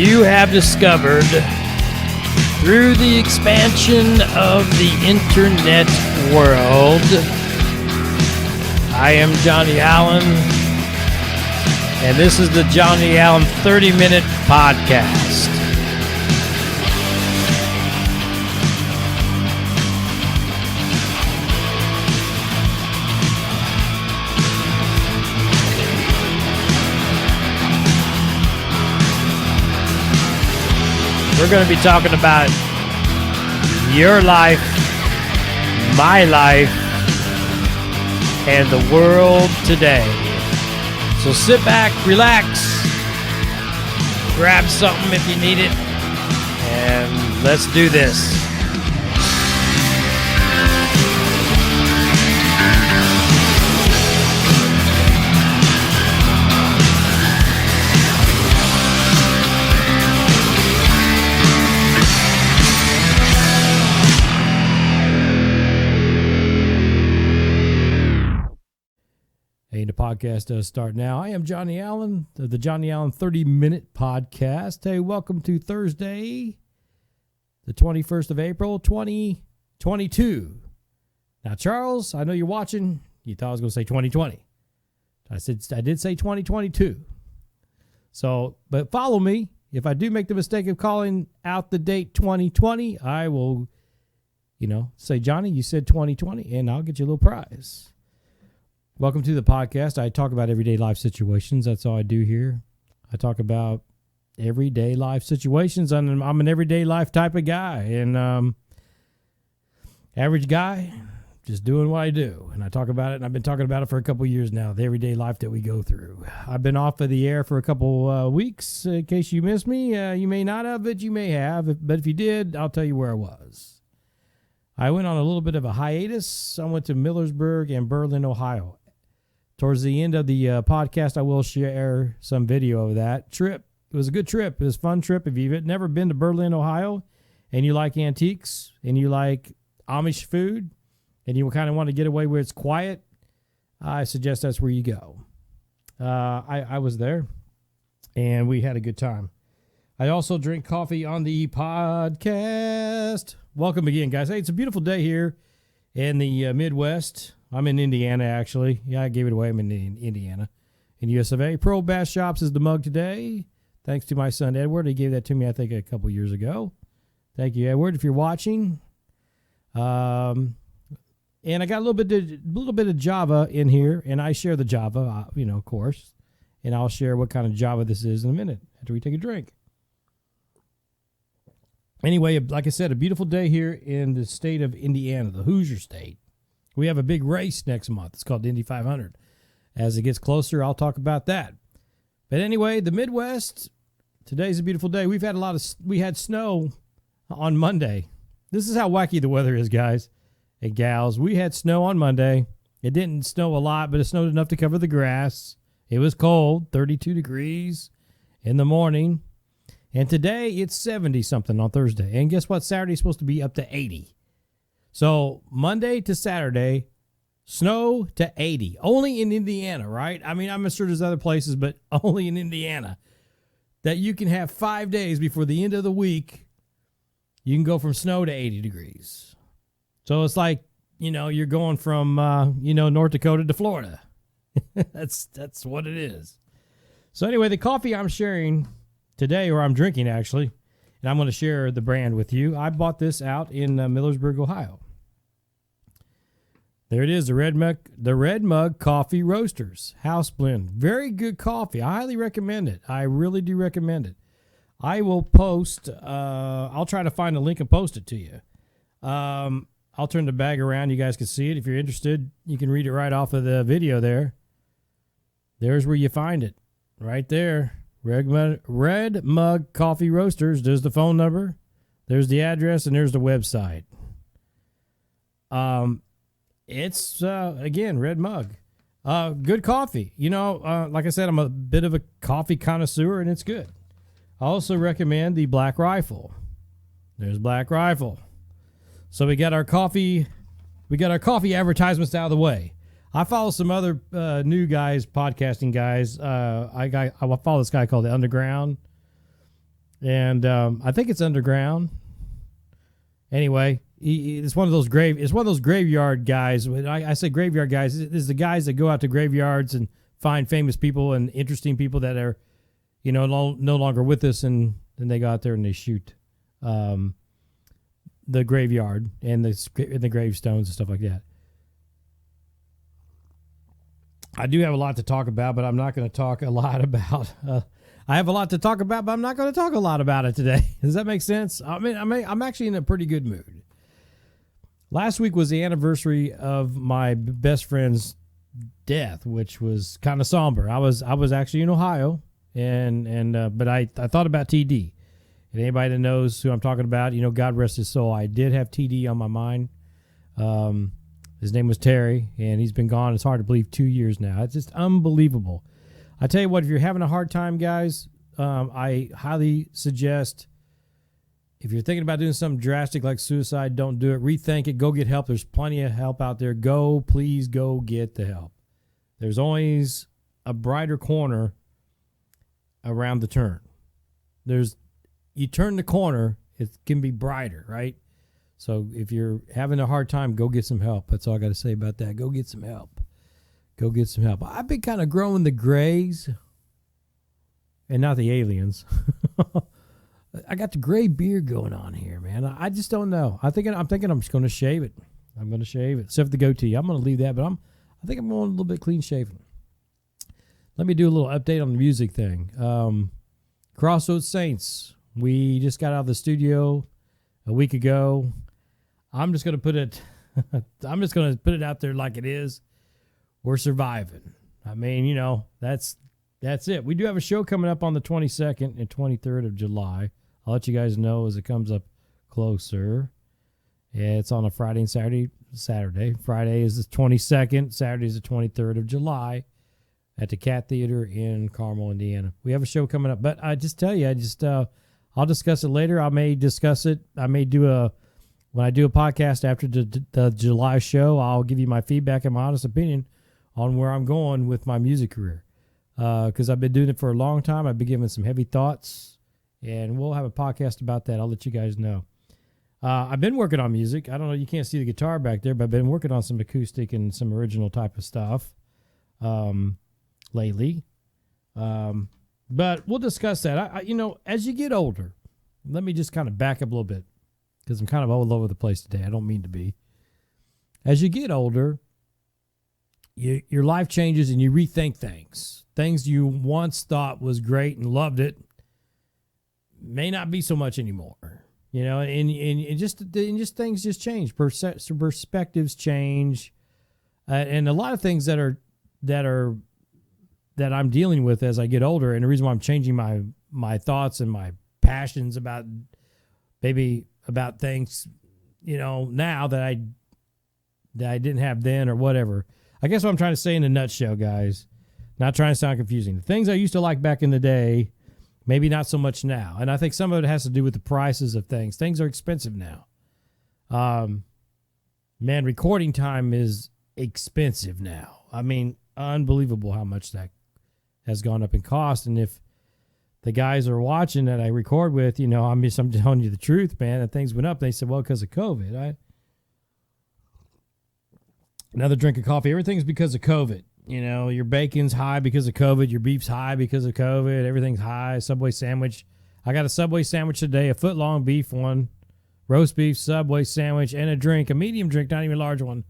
you have discovered through the expansion of the internet world. I am Johnny Allen, and this is the Johnny Allen 30-Minute Podcast. We're going to be talking about your life, my life, and the world today. So sit back, relax, grab something if you need it, and let's do this. Hey, the podcast does start now. I am Johnny Allen, the Johnny Allen 30-Minute Podcast. Hey, welcome to Thursday, the 21st of April, 2022. Now, Charles, I know you're watching. You thought I was going to say 2020. I did say 2022. So, but follow me. If I do make the mistake of calling out the date 2020, I will, say, Johnny, you said 2020, and I'll get you a little prize. Welcome to the podcast. I talk about everyday life situations. That's all I do here. I talk about everyday life situations. I'm an everyday life type of guy, and average guy, just doing what I do. And I talk about it, and I've been talking about it for a couple years now, the everyday life that we go through. I've been off of the air for a couple weeks. In case you missed me, you may not have, but you may have. But if you did, I'll tell you where I was. I went on a little bit of a hiatus. I went to Millersburg and Berlin, Ohio. Towards the end of the podcast, I will share some video of that trip. It was a good trip. It was a fun trip. If you've never been to Berlin, Ohio, and you like antiques, and you like Amish food, and you kind of want to get away where it's quiet, I suggest that's where you go. I was there, and we had a good time. I also drink coffee on the podcast. Welcome again, guys. Hey, it's a beautiful day here in the Midwest. I'm in Indiana, actually. Yeah, I gave it away. I'm in Indiana. In US of A. Pro Bass Shops is the mug today. Thanks to my son, Edward. He gave that to me, I think, a couple years ago. Thank you, Edward, if you're watching. And I got a little bit of Java in here, and I share the Java, of course. And I'll share what kind of Java this is in a minute after we take a drink. Anyway, like I said, a beautiful day here in the state of Indiana, the Hoosier State. We have a big race next month. It's called the Indy 500. As it gets closer, I'll talk about that. But anyway, the Midwest, today's a beautiful day. We had snow on Monday. This is how wacky the weather is, guys and gals. We had snow on Monday. It didn't snow a lot, but it snowed enough to cover the grass. It was cold, 32 degrees in the morning. And today it's 70-something on Thursday. And guess what? Saturday's supposed to be up to 80. So Monday to Saturday, snow to 80. Only in Indiana, right? I mean, I'm sure there's other places, but only in Indiana. That you can have 5 days before the end of the week, you can go from snow to 80 degrees. So it's like, you're going from, North Dakota to Florida. That's what it is. So anyway, the coffee I'm sharing today, or I'm drinking actually, and I'm going to share the brand with you. I bought this out in Millersburg, Ohio. There it is, the Red Mug Coffee Roasters House Blend. Very good coffee. I highly recommend it. I really do recommend it. I will post, I'll try to find a link and post it to you. I'll turn the bag around. You guys can see it. If you're interested, you can read it right off of the video there. There's where you find it. Right there. Red Mug Coffee Roasters. There's the phone number. There's the address, and there's the website. It's, again, Red Mug. Good coffee. Like I said, I'm a bit of a coffee connoisseur, and it's good. I also recommend the Black Rifle. There's Black Rifle. So we got our coffee advertisements out of the way. I follow some other new guys, podcasting guys. I follow this guy called The Underground. And I think it's underground. Anyway, it's one of those graveyard guys. I say graveyard guys. It's the guys that go out to graveyards and find famous people and interesting people that are, no longer with us, and then they go out there and they shoot the graveyard and the gravestones and stuff like that. I do have a lot to talk about, but I'm not going to talk a lot about. I have a lot to talk about, but I'm not going to talk a lot about it today. Does that make sense? I mean, I'm actually in a pretty good mood. Last week was the anniversary of my best friend's death, which was kind of somber. I was actually in Ohio, but I thought about TD. And anybody that knows who I'm talking about, God rest his soul. I did have TD on my mind. His name was Terry, and he's been gone. It's hard to believe 2 years now. It's just unbelievable. I tell you what, if you're having a hard time, guys, I highly suggest, if you're thinking about doing something drastic like suicide, don't do it. Rethink it. Go get help. There's plenty of help out there. Please go get the help. There's always a brighter corner around the turn. You turn the corner, it can be brighter, right? So if you're having a hard time, go get some help. That's all I got to say about that. Go get some help. Go get some help. I've been kind of growing the grays and not the aliens. I got the gray beard going on here, man. I just don't know. I'm thinking I'm just going to shave it. I'm going to shave it. Except for the goatee. I'm going to leave that, but I think I'm going a little bit clean shaven. Let me do a little update on the music thing. Crossroads Saints. We just got out of the studio a week ago. I'm just going to put it out there like it is. We're surviving. I mean, that's it. We do have a show coming up on the 22nd and 23rd of July. I'll let you guys know as it comes up closer. Yeah, it's on a Friday and Saturday. Friday is the 22nd. Saturday is the 23rd of July at the Cat Theater in Carmel, Indiana. We have a show coming up. But I just tell you, I'll discuss it later. I may discuss it. I may when I do a podcast after the July show, I'll give you my feedback and my honest opinion on where I'm going with my music career. Because I've been doing it for a long time. I've been giving some heavy thoughts, and we'll have a podcast about that. I'll let you guys know. I've been working on music. I don't know. You can't see the guitar back there, but I've been working on some acoustic and some original type of stuff lately. But we'll discuss that. As you get older, let me just kind of back up a little bit because I'm kind of all over the place today. I don't mean to be. As you get older, your life changes and you rethink things. Things you once thought was great and loved it may not be so much anymore. And just things just change. Perspectives change, and a lot of things that I'm dealing with as I get older. And the reason why I'm changing my thoughts and my passions about things, now that I didn't have then or whatever. I guess what I'm trying to say in a nutshell, guys, not trying to sound confusing. The things I used to like back in the day, maybe not so much now. And I think some of it has to do with the prices of things. Things are expensive now. Recording time is expensive now. I mean, unbelievable how much that has gone up in cost. And if the guys are watching that I record with, I'm telling you the truth, man, that things went up. They said, well, because of COVID, right? Another drink of coffee. Everything's because of COVID. Your bacon's high because of COVID. Your beef's high because of COVID. Everything's high. Subway sandwich. I got a Subway sandwich today, a foot-long beef one, roast beef, Subway sandwich, and a drink, a medium drink, not even a large one.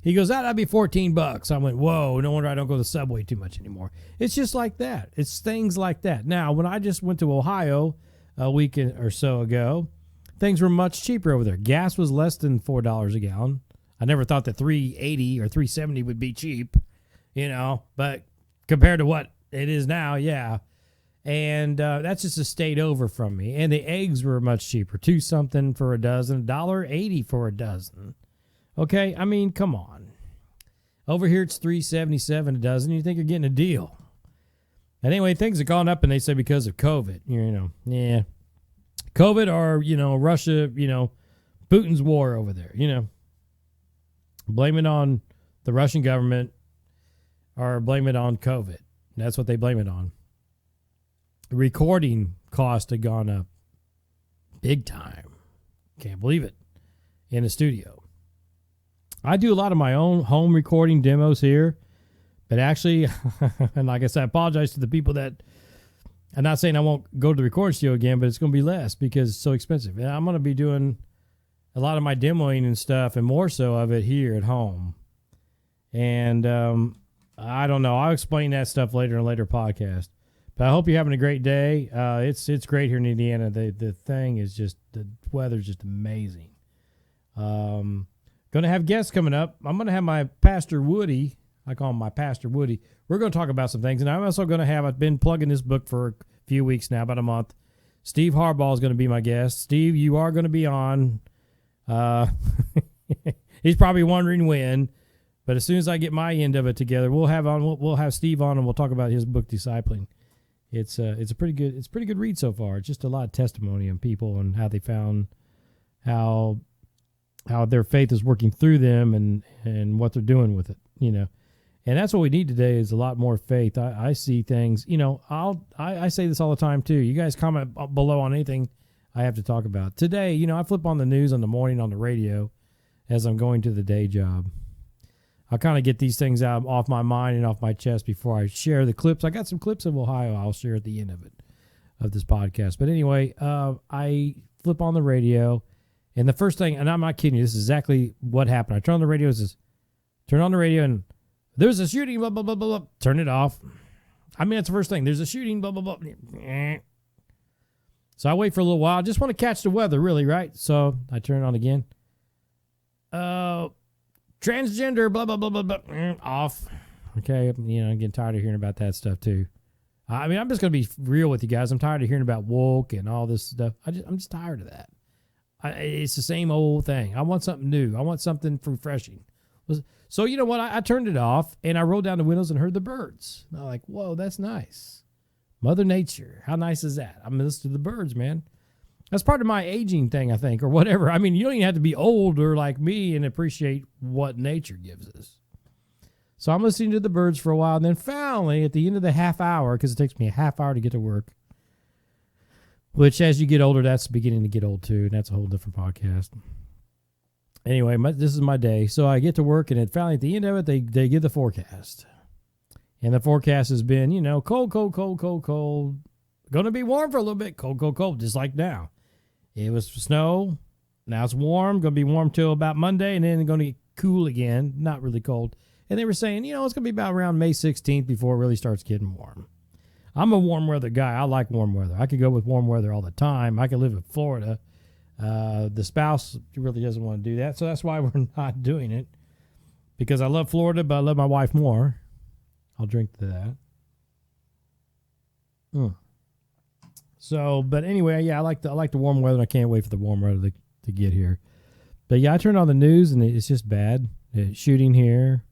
He goes, that'd be $14. I went, whoa, no wonder I don't go to Subway too much anymore. It's just like that. It's things like that. Now, when I just went to Ohio a week or so ago, things were much cheaper over there. Gas was less than $4 a gallon. I never thought that $3.80 or $3.70 would be cheap, but compared to what it is now, yeah. And that's just a state over from me. And the eggs were much cheaper, $2 something for a dozen, $1.80 for a dozen. Okay, I mean, come on. Over here it's $3.77 a dozen. You think you're getting a deal? And anyway, things have gone up, and they say because of COVID. Yeah, COVID or Russia, Putin's war over there. Blame it on the Russian government or blame it on COVID. That's what they blame it on. The recording costs have gone up. Big time. Can't believe it. In the studio. I do a lot of my own home recording demos here. But actually, and like I said, I apologize to the people that, I'm not saying I won't go to the recording studio again, but it's going to be less because it's so expensive. And I'm going to be doing a lot of my demoing and stuff and more so of it here at home. And I don't know. I'll explain that stuff later in a later podcast. But I hope you're having a great day. It's great here in Indiana. The thing is just, the weather's just amazing. Going to have guests coming up. I'm going to have my Pastor Woody. I call him my Pastor Woody. We're going to talk about some things. And I'm also going to have, I've been plugging this book for a few weeks now, about a month. Steve Harbaugh is going to be my guest. Steve, you are going to be on. He's probably wondering when. But as soon as I get my end of it together, we'll have Steve on and we'll talk about his book, Discipling. It's a pretty good read so far. It's just a lot of testimony on people and how they found how their faith is working through them and what they're doing with it, you know. And that's what we need today is a lot more faith. I see things, you know, I say this all the time too. You guys comment below on anything I have to talk about. Today, you know, I flip on the news in the morning on the radio as I'm going to the day job. I kind of get these things out off my mind and off my chest before I share the clips. I got some clips of Ohio I'll share at the end of this podcast. But anyway, I flip on the radio, and the first thing, and I'm not kidding you, this is exactly what happened. I turn on the radio, and there's a shooting, blah, blah, blah, blah, blah. Turn it off. I mean, that's the first thing. There's a shooting, blah, blah, blah. So I wait for a little while. I just want to catch the weather, really, right? So I turn it on again. Transgender, blah, blah, blah, blah, blah, off. Okay, you know, I'm getting tired of hearing about that stuff, too. I mean, I'm just going to be real with you guys. I'm tired of hearing about woke and all this stuff. I'm just tired of that. It's the same old thing. I want something new. I want something refreshing. So, you know what? I turned it off, and I rolled down the windows and heard the birds. And I'm like, whoa, that's nice. Mother Nature. How nice is that? I'm listening to the birds, man. That's part of my aging thing, I think, or whatever. I mean, you don't even have to be older like me and appreciate what nature gives us. So I'm listening to the birds for a while, and then finally, at the end of the half hour, because it takes me a half hour to get to work, which as you get older, that's beginning to get old too, and that's a whole different podcast. Anyway, this is my day. So I get to work, and finally at the end of it, they give the forecast. And the forecast has been, you know, cold, cold, cold, cold, cold. Going to be warm for a little bit, cold, cold, cold, just like now. It was snow. Now it's warm. Going to be warm till about Monday, and then going to get cool again. Not really cold. And they were saying, you know, it's going to be about around May 16th before it really starts getting warm. I'm a warm weather guy. I like warm weather. I could go with warm weather all the time. I could live in Florida. The spouse really doesn't want to do that, so that's why we're not doing it. Because I love Florida, but I love my wife more. I'll drink to that. So, but anyway, yeah, I like the warm weather. And I can't wait for the warm weather to get here. But yeah, I turned on the news and it's just bad. Shooting here.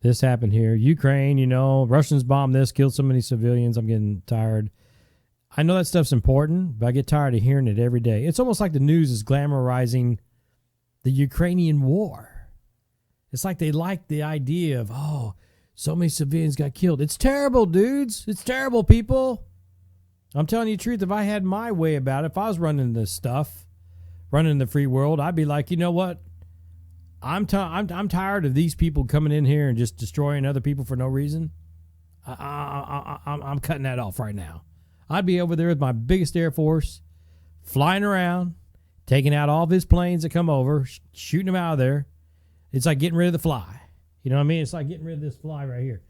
This happened here. Ukraine, you know, Russians bombed this, killed so many civilians. I'm getting tired. I know that stuff's important, but I get tired of hearing it every day. It's almost like the news is glamorizing the Ukrainian war. It's like they like the idea of, oh, so many civilians got killed. It's terrible, dudes. It's terrible, people. I'm telling you the truth. If I had my way about it, if I was running this stuff, running the free world, I'd be like, you know what? I'm tired of these people coming in here and just destroying other people for no reason. I'm cutting that off right now. I'd be over there with my biggest Air Force, flying around, taking out all of his planes that come over, shooting them out of there. It's like getting rid of the fly. You know what I mean? It's like getting rid of this fly right here.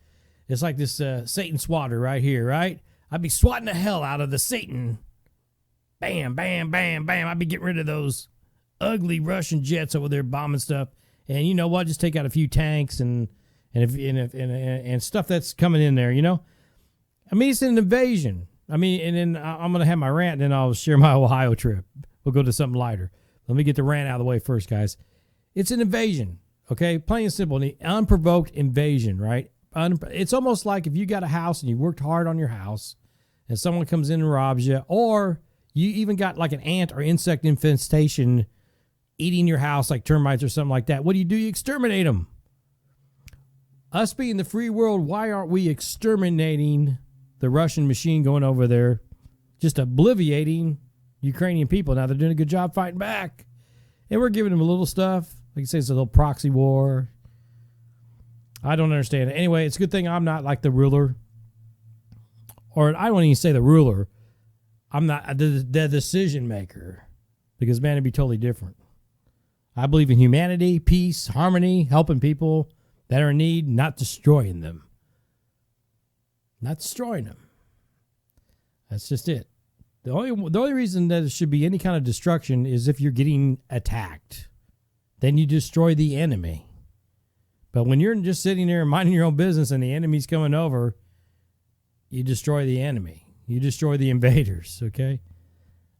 It's like this Satan swatter right here, right? I'd be swatting the hell out of the Satan. Bam, bam, bam, bam. I'd be getting rid of those ugly Russian jets over there bombing stuff. And you know what? Just take out a few tanks and stuff that's coming in there, you know? I mean, it's an invasion. I mean, and then I'm going to have my rant, and then I'll share my Ohio trip. We'll go to something lighter. Let me get the rant out of the way first, guys. It's an invasion, okay? Plain and simple. An unprovoked invasion, right? It's almost like if you got a house and you worked hard on your house and someone comes in and robs you, or you even got like an ant or insect infestation eating your house like termites or something like that. What do? You exterminate them. Us being the free world, why aren't we exterminating the Russian machine going over there, just obliviating Ukrainian people. Now they're doing a good job fighting back. And we're giving them a little stuff. Like you say, it's a little proxy war. I don't understand it. Anyway, it's a good thing I'm not like the ruler. Or I don't even say the ruler. I'm not the decision maker. Because, man, it'd be totally different. I believe in humanity, peace, harmony, helping people that are in need, not destroying them. Not destroying them. That's just it. The only reason that there should be any kind of destruction is if you're getting attacked. Then you destroy the enemy. But when you're just sitting there minding your own business and the enemy's coming over, you destroy the enemy. You destroy the invaders, okay?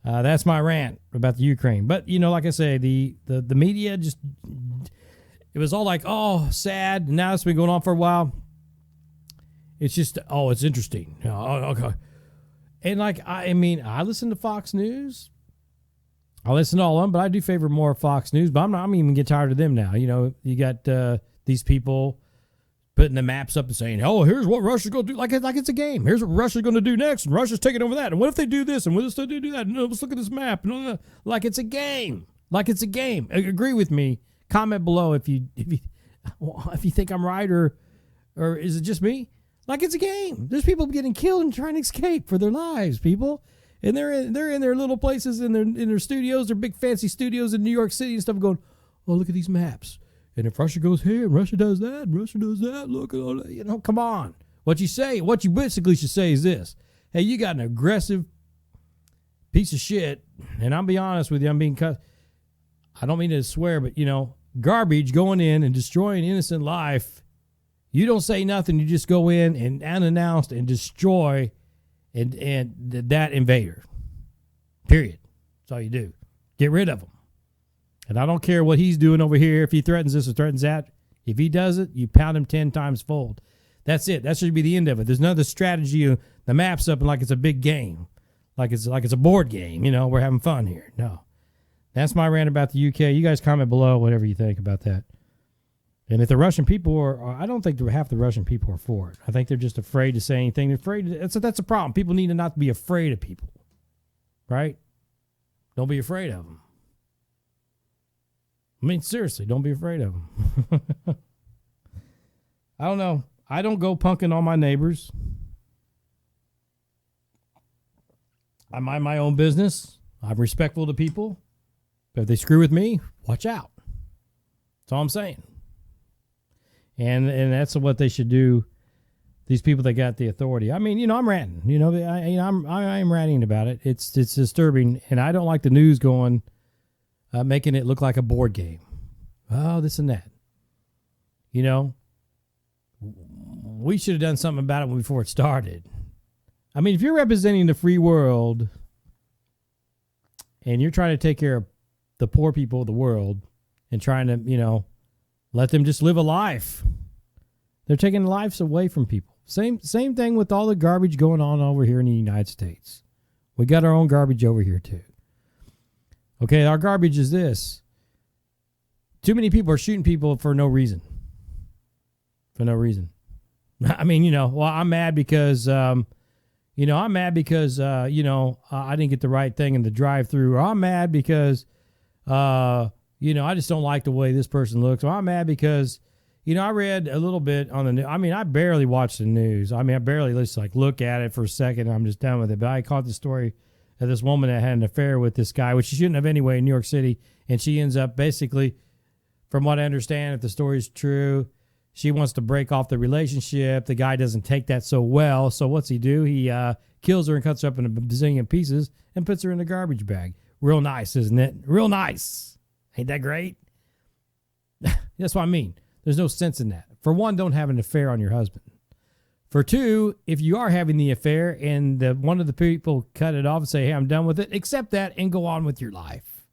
That's my rant about the Ukraine. But, like I say, the media just, it was all like, oh, sad. Now it's been going on for a while. It's just, oh, it's interesting. Oh, okay. And I listen to Fox News. I listen to all of them, but I do favor more Fox News. But I'm even get tired of them now. You got these people putting the maps up and saying, oh, here's what Russia's going to do. Like it's a game. Here's what Russia's going to do next. And Russia's taking over that. And what if they do this? And what if they do that? And let's look at this map. And like it's a game. Like it's a game. Agree with me. Comment below if you think I'm right or is it just me? Like it's a game. There's people getting killed and trying to escape for their lives, people. And they're in their little places in their studios, their big fancy studios in New York City and stuff going, oh, look at these maps. And if Russia goes here and Russia does that and Russia does that, look at all that, come on. What you basically should say is this. Hey, you got an aggressive piece of shit, and I'll be honest with you, I'm being cut. I don't mean to swear, but garbage going in and destroying innocent life. You don't say nothing. You just go in and unannounced and destroy and that invader. Period. That's all you do. Get rid of them. And I don't care what he's doing over here. If he threatens this or threatens that, if he does it, you pound him 10 times fold. That's it. That should be the end of it. There's another strategy. The map's up and like it's a big game, like it's a board game. We're having fun here. No, that's my rant about the UK. You guys comment below whatever you think about that. And if the Russian people I don't think half the Russian people are for it. I think they're just afraid to say anything. They're afraid. That's a problem. People need to not be afraid of people, right? Don't be afraid of them. I mean, seriously, don't be afraid of them. I don't know. I don't go punking on my neighbors. I mind my own business. I'm respectful to people. But if they screw with me, watch out. That's all I'm saying. And that's what they should do. These people that got the authority. I mean, I'm ranting. I'm ranting about it. It's disturbing, and I don't like the news going, making it look like a board game. Oh, this and that. We should have done something about it before it started. I mean, if you're representing the free world, and you're trying to take care of the poor people of the world, and trying to, let them just live a life. They're taking lives away from people. Same thing with all the garbage going on over here in the United States. We got our own garbage over here too. Okay, our garbage is this. Too many people are shooting people for no reason. For no reason. I mean, I'm mad because, I didn't get the right thing in the drive-through. Or I'm mad because, I just don't like the way this person looks. Or I'm mad because, I read a little bit on the news. I mean, I barely watch the news. I mean, I barely just look at it for a second. And I'm just done with it. But I caught the story of this woman that had an affair with this guy, which she shouldn't have anyway in New York City. And she ends up basically, from what I understand, if the story's true, she wants to break off the relationship. The guy doesn't take that so well. So what's he do? He kills her and cuts her up in a bazillion pieces and puts her in a garbage bag. Real nice, isn't it? Real nice. Ain't that great? That's what I mean. There's no sense in that. For one, don't have an affair on your husband. For two, if you are having the affair and one of the people cut it off and say, hey, I'm done with it, accept that and go on with your life.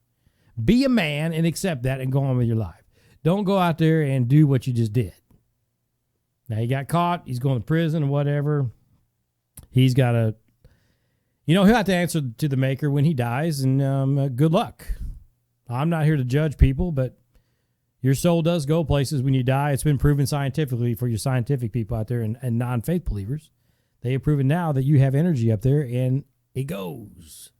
Be a man and accept that and go on with your life. Don't go out there and do what you just did. Now, he got caught. He's going to prison or whatever. He's got to, he'll have to answer to the maker when he dies, and good luck. I'm not here to judge people, but your soul does go places when you die. It's been proven scientifically for your scientific people out there and non-faith believers. They have proven now that you have energy up there, and it goes.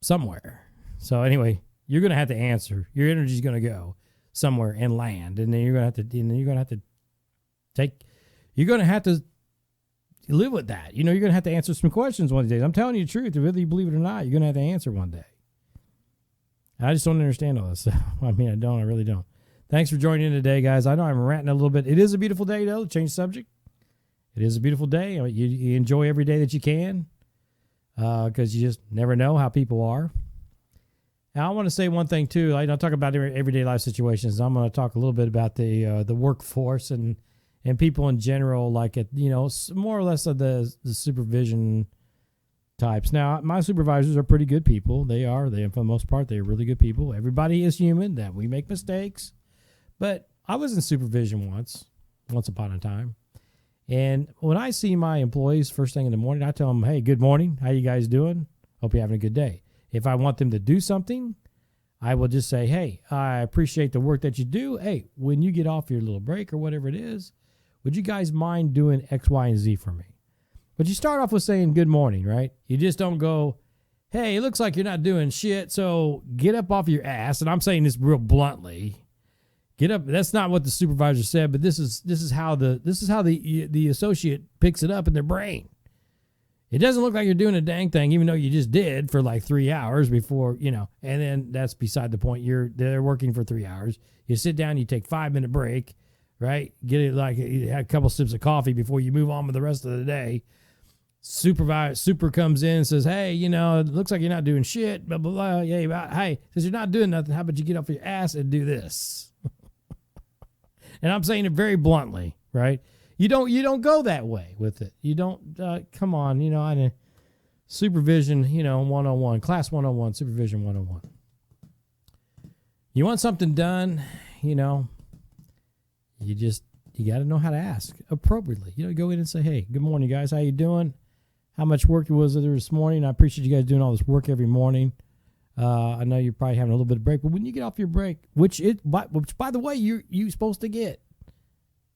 somewhere. So anyway, you're going to have to answer. Your energy's going to go somewhere and land, and then you're going to have to live with that. You're going to have to answer some questions one day. I'm telling you the truth. Whether you believe it or not, you're going to have to answer one day. I just don't understand all this stuff. I really don't. Thanks for joining in today, guys. I know I'm ranting a little bit. It is a beautiful day, though. Change the subject. It is a beautiful day. You enjoy every day that you can, because you just never know how people are. Now, I want to say one thing, too. I don't talk about everyday life situations. I'm going to talk a little bit about the workforce and people in general, like more or less of the supervision types. Now, my supervisors are pretty good people. They are. For the most part, they're really good people. Everybody is human. That we make mistakes. But I was in supervision once upon a time. And when I see my employees first thing in the morning, I tell them, hey, good morning. How you guys doing? Hope you're having a good day. If I want them to do something, I will just say, hey, I appreciate the work that you do. Hey, when you get off your little break or whatever it is, would you guys mind doing X, Y, and Z for me? But you start off with saying good morning, right? You just don't go, hey, it looks like you're not doing shit, so get up off your ass. And I'm saying this real bluntly. Get up. That's not what the supervisor said, but this is how the associate picks it up in their brain. It doesn't look like you're doing a dang thing, even though you just did for like 3 hours before, and then that's beside the point. They're working for 3 hours. You sit down, you take 5-minute break, right? Get it like you had a couple sips of coffee before you move on with the rest of the day. Super comes in and says, hey, it looks like you're not doing shit, blah, blah, blah. Yeah, hey, since you're not doing nothing, how about you get off your ass and do this? And I'm saying it very bluntly, right? You don't go that way with it. You don't, come on, supervision, 101, class 101, supervision 101. You want something done, you got to know how to ask appropriately. Go in and say, hey, good morning, guys. How you doing? How much work was there this morning? I appreciate you guys doing all this work every morning. I know you're probably having a little bit of break, but when you get off your break, which by the way, you're supposed to get,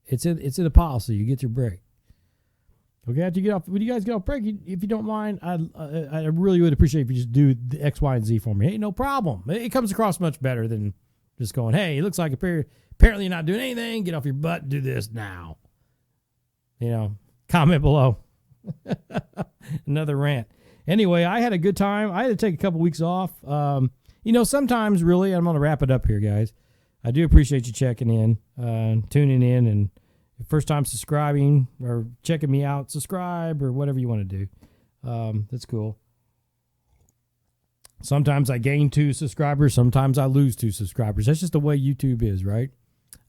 it's in the policy. You get your break. Okay, after you get off, when you guys get off break, if you don't mind, I really would appreciate if you just do the X, Y, and Z for me. Hey, no problem. It comes across much better than just going, hey, it looks like apparently you're not doing anything. Get off your butt and do this now. Comment below. Another rant. Anyway, I had a good time. I had to take a couple weeks off. Sometimes really, I'm going to wrap it up here, guys. I do appreciate you checking in, tuning in, and first time subscribing or checking me out, subscribe or whatever you want to do. That's cool. Sometimes I gain 2 subscribers. Sometimes I lose 2 subscribers. That's just the way YouTube is, right?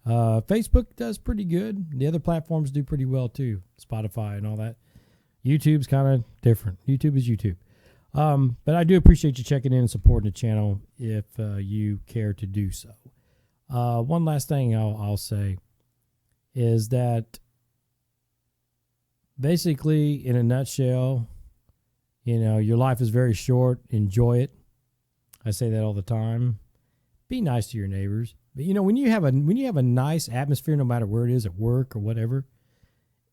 Facebook does pretty good. The other platforms do pretty well too. Spotify and all that. YouTube's kind of different. YouTube is YouTube. But I do appreciate you checking in and supporting the channel if you care to do so. One last thing I'll say is that basically, in a nutshell, your life is very short. Enjoy it. I say that all the time. Be nice to your neighbors. But when you have a nice atmosphere, no matter where it is, at work or whatever,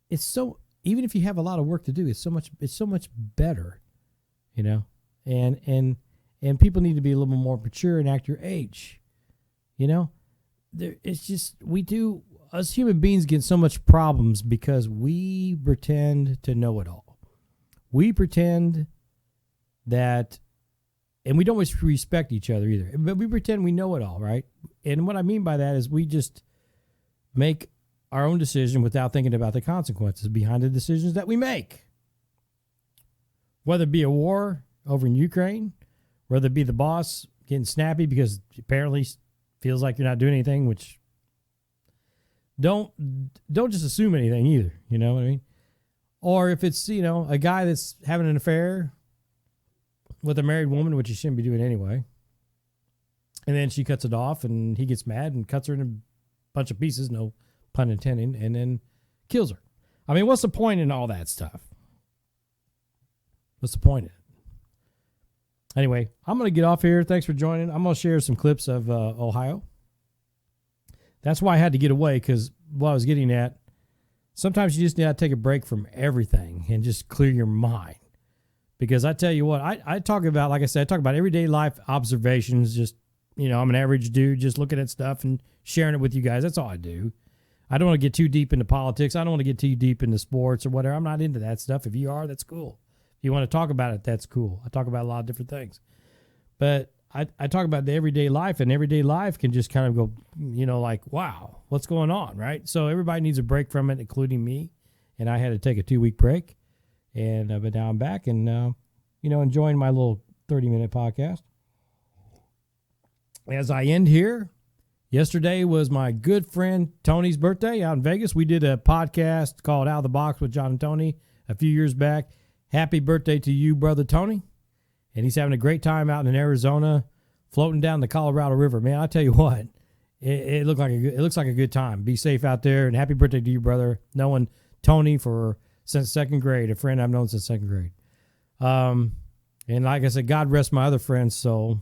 it's so, even if you have a lot of work to do, it's so much better, and people need to be a little more mature and act your age. It's just, us human beings get so much problems because we pretend to know it all. We pretend that, and we don't always respect each other either, but we pretend we know it all, right? And what I mean by that is we just make our own decision without thinking about the consequences behind the decisions that we make. Whether it be a war over in Ukraine, whether it be the boss getting snappy because apparently feels like you're not doing anything, which don't just assume anything either, you know what I mean? Or if it's, a guy that's having an affair with a married woman, which he shouldn't be doing anyway, and then she cuts it off and he gets mad and cuts her in a bunch of pieces, no pun intended, and then kills her. I mean, what's the point in all that stuff? What's the point in it? Anyway, I'm going to get off here. Thanks for joining. I'm going to share some clips of Ohio. That's why I had to get away, because what I was getting at, sometimes you just need to take a break from everything and just clear your mind. Because I tell you what, I talk about, like I said, I talk about everyday life observations. Just, I'm an average dude just looking at stuff and sharing it with you guys. That's all I do. I don't want to get too deep into politics. I don't want to get too deep into sports or whatever. I'm not into that stuff. If you are, that's cool. If you want to talk about it, that's cool. I talk about a lot of different things. But I talk about the everyday life, and everyday life can just kind of go, like, wow, what's going on, right? So everybody needs a break from it, including me. And I had to take a 2-week break. But now I'm back and, enjoying my little 30-minute podcast. As I end here, yesterday was my good friend Tony's birthday out in Vegas. We did a podcast called Out of the Box with John and Tony a few years back. Happy birthday to you, brother Tony. And he's having a great time out in Arizona, floating down the Colorado River. Man, I tell you what, it looks like a good time. Be safe out there, and happy birthday to you, brother. Knowing Tony since second grade, a friend I've known since second grade. And like I said, God rest my other friend's soul.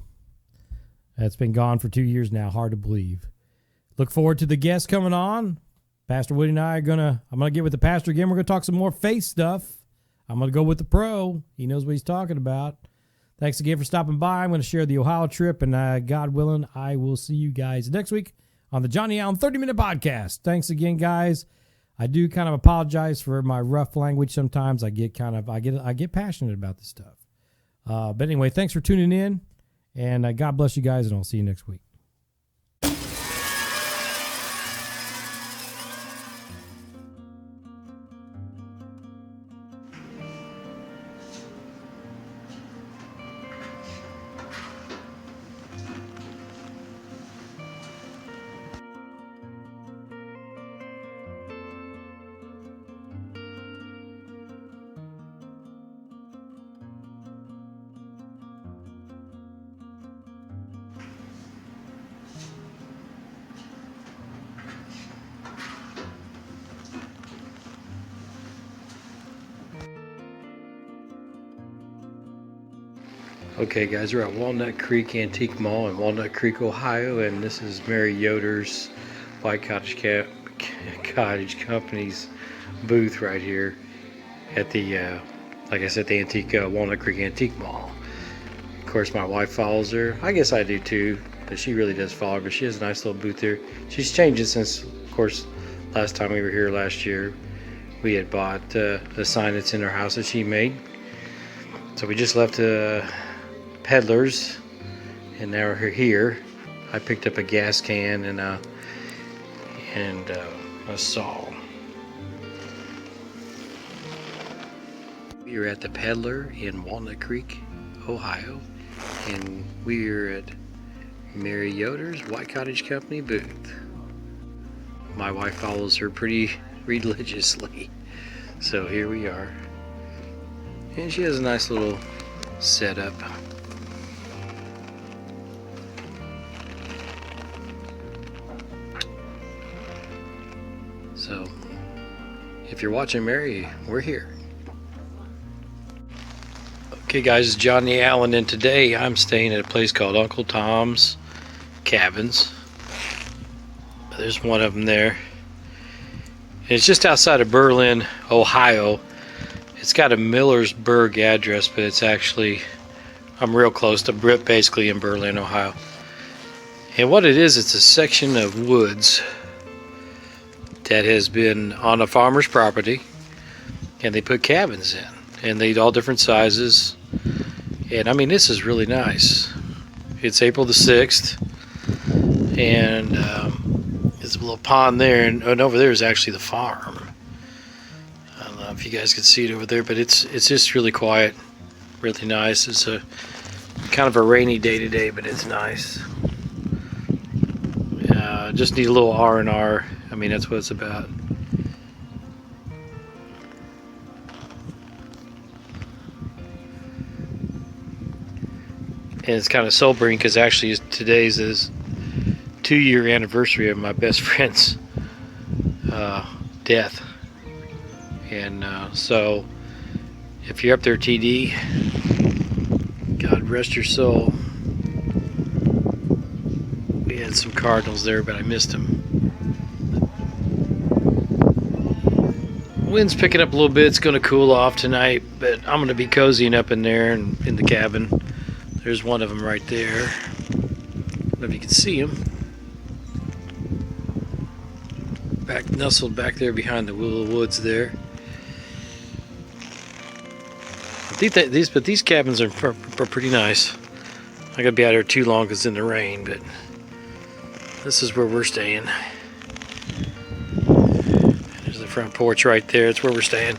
That's been gone for 2 years now. Hard to believe. Look forward to the guests coming on. Pastor Woody and I I'm gonna get with the pastor again. We're gonna talk some more faith stuff. I'm gonna go with the pro. He knows what he's talking about. Thanks again for stopping by. I'm going to share the Ohio trip, and God willing, I will see you guys next week on the Johnny Allen 30-Minute Podcast. Thanks again, guys. I do kind of apologize for my rough language sometimes. I get passionate about this stuff. But anyway, thanks for tuning in, and God bless you guys, and I'll see you next week. Okay, guys, we're at Walnut Creek Antique Mall in Walnut Creek, Ohio, and this is Mary Yoder's White Cottage Company's booth right here at the, like I said, the antique Walnut Creek Antique Mall. Of course, my wife follows her. I guess I do too, but she really does follow her. But she has a nice little booth there. She's changed it since, of course, last time we were here last year. We had bought a sign that's in her house that she made. So we just left Peddlers, and now we're here. I picked up a gas can and a saw. We are at the Peddler in Walnut Creek, Ohio, and we are at Mary Yoder's White Cottage Company booth. My wife follows her pretty religiously, so here we are. And she has a nice little setup. So, if you're watching Mary, we're here. Okay guys, it's Johnny Allen, and today I'm staying at a place called Uncle Tom's Cabins. There's one of them there. It's just outside of Berlin, Ohio. It's got a Millersburg address, but it's actually, I'm real close to basically in Berlin, Ohio. And what it is, it's a section of woods that has been on a farmer's property, and they put cabins in, and they all different sizes. And I mean, this is really nice. It's April the 6th, and there's a little pond there, and over there is actually the farm. I don't know if you guys can see it over there, but it's just really quiet, really nice. It's a kind of a rainy day today, but it's nice. Just need a little R&R. I mean, that's what it's about. And it's kind of sobering because actually today's is 2-year anniversary of my best friend's death. And so if you're up there, TD, God rest your soul. We had some Cardinals there, but I missed them. wind's picking up a little bit. It's going to cool off tonight, but I'm going to be cozying up in there and in the cabin. There's one of them right there. I don't know if you can see him. Nestled back there behind the willow woods there. But these cabins are pretty nice. I gotta be out here too long because it's in the rain, but this is where we're staying. There's the front porch right there. That's where we're staying.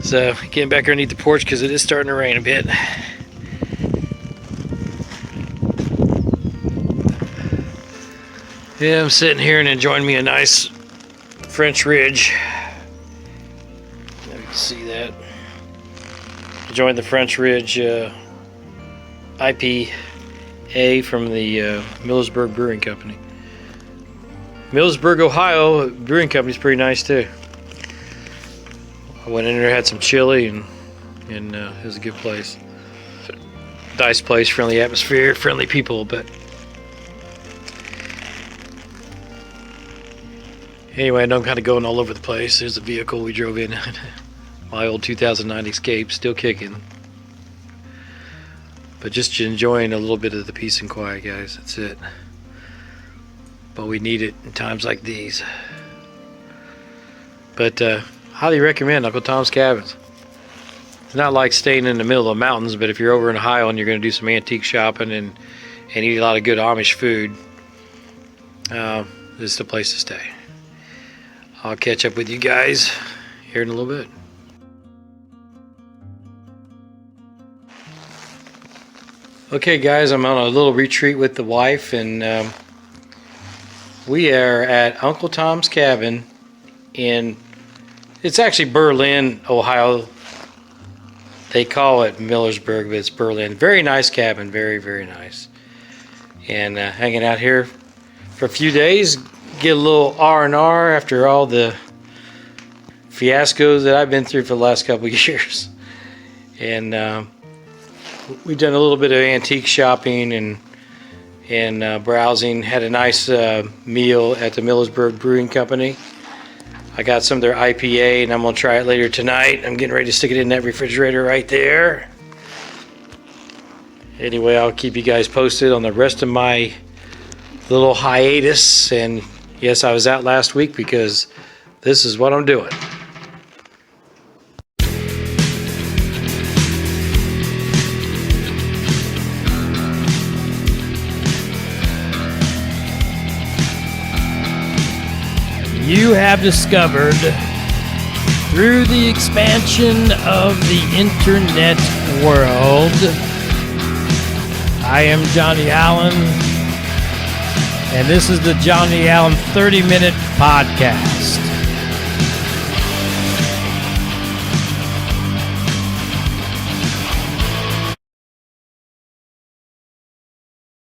So getting back underneath the porch because it is starting to rain a bit. Yeah, I'm sitting here and enjoying me a nice French Ridge. You can see that. Enjoying the French Ridge IPA from the Millersburg Brewing Company. Millersburg, Ohio Brewing Company is pretty nice too. I went in there, had some chili, and it was a good place. Nice place, friendly atmosphere, friendly people, but anyway, I know I'm kind of going all over the place. There's a vehicle we drove in. My old 2009 Escape, still kicking. But just enjoying a little bit of the peace and quiet, guys. That's it. But we need it in times like these. But highly recommend Uncle Tom's Cabins. It's not like staying in the middle of the mountains, but if you're over in Ohio and you're going to do some antique shopping and eat a lot of good Amish food, this is the place to stay. I'll catch up with you guys here in a little bit. Okay guys, I'm on a little retreat with the wife, and we are at Uncle Tom's Cabin it's actually Berlin, Ohio. They call it Millersburg, but it's Berlin. Very nice cabin, very, very nice. And hanging out here for a few days, get a little R&R after all the fiascos that I've been through for the last couple of years. And we've done a little bit of antique shopping and browsing. Had a nice meal at the Millersburg Brewing Company. I got some of their IPA, and I'm going to try it later tonight. I'm getting ready to stick it in that refrigerator right there. Anyway, I'll keep you guys posted on the rest of my little hiatus. And yes, I was out last week because this is what I'm doing. You have discovered, through the expansion of the internet world, I am Johnny Allen, and this is the Johnny Allen 30-Minute Podcast.